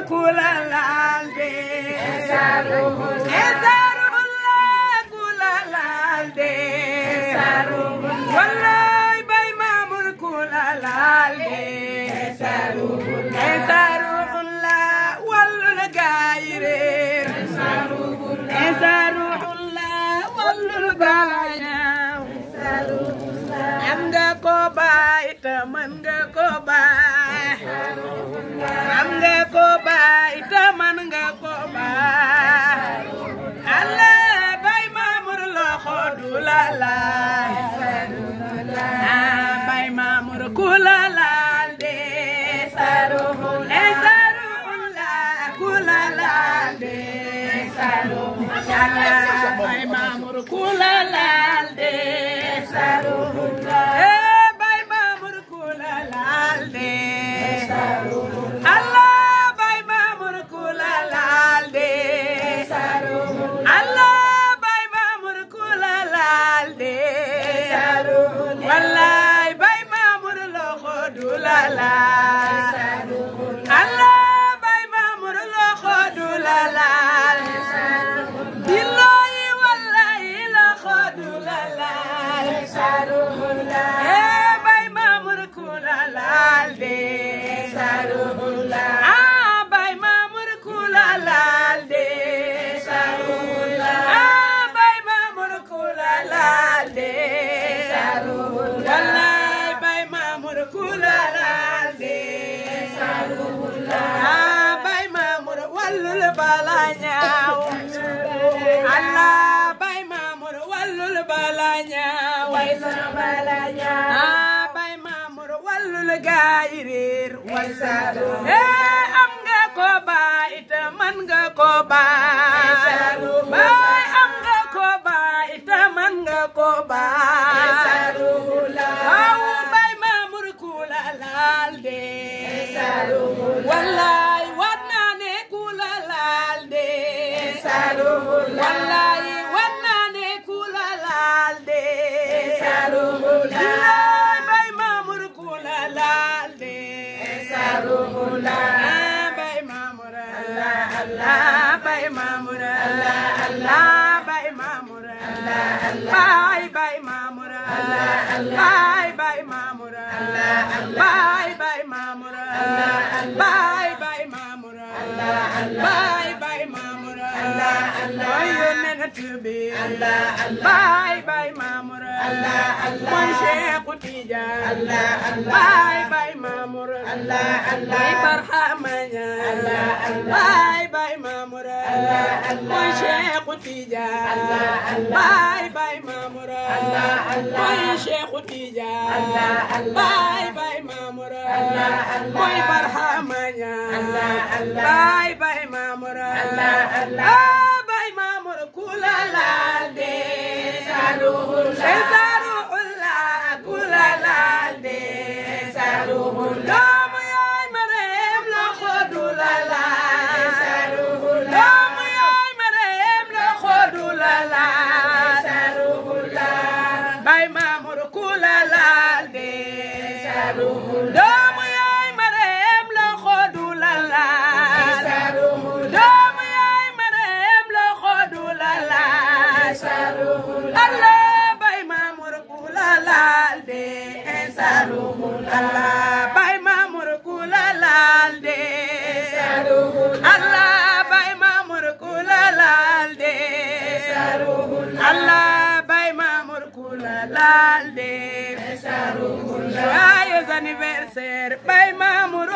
kula lalde kula lalde wallahi bay Mamour kula lalde Esaruhullah wallul gayre Esaruhullah wallul gayre am nga ko baay te mën nga ko baay am nga ko baay te mën nga ko baay Allah bay Mamour loxo du la laal bay Mamour ku la laal de Esaruhullah ku la laal de bay Mamour ku la laal de bay Mamour ku la laal de Allah bay Mamour ku la laal de Allah bay Mamour ku la laal de wallahi bay Mamour loxo du la laal Allah bay Mamour loxo du la laal billahi wallahi loxo du la laal bay Mamour ku la laal de bay Mamour ku la laal de bay Mamour ku la laal de wallahi bay Mamour ku la laal de bay Mamour wallul bala ñaaw Allah bay Mamour wallul bala ñaaw bay Mamour wallul gaay réer am nga ko baay te man nga ko baay bay am nga ko baay te man nga ko baay waaw bay Mamour ku la laal de wallahi war naa ne ku la laal de wallahi war naa ne ku la laal de billahi bay Mamour ku la laal de bay Mamour Allah bay Mamour Allah bay Mamour bay Mamour bay Mamour bay Mamour bay Mamour bay Mamour mooy yonent bi bay Mamour mooy Cheikh Tidiane bay Mamour mooy Barhama Ñas bay Mamour mooy Cheikh Tidiane bay Mamour mooy Cheikh Tidiane bay Mamour mooy Barhama Ñas bay Mamour bay Mamour ku la laal de Esaruhullah ku la laal de doomu yaay Mareem loxo du la laal doomu yaay Mareem loxo du la laal bay Mamour ku la laal de doomu yaay Mareem loxo du la laal doomu yaay Mareem loxo du la laal Allah bay Mamour ku la laal de Allah bay Mamour ku la laal de Allah bay Mamour ku la laal de Allah bay Mamour ku la laal de joyeux anniversaire bay Mamour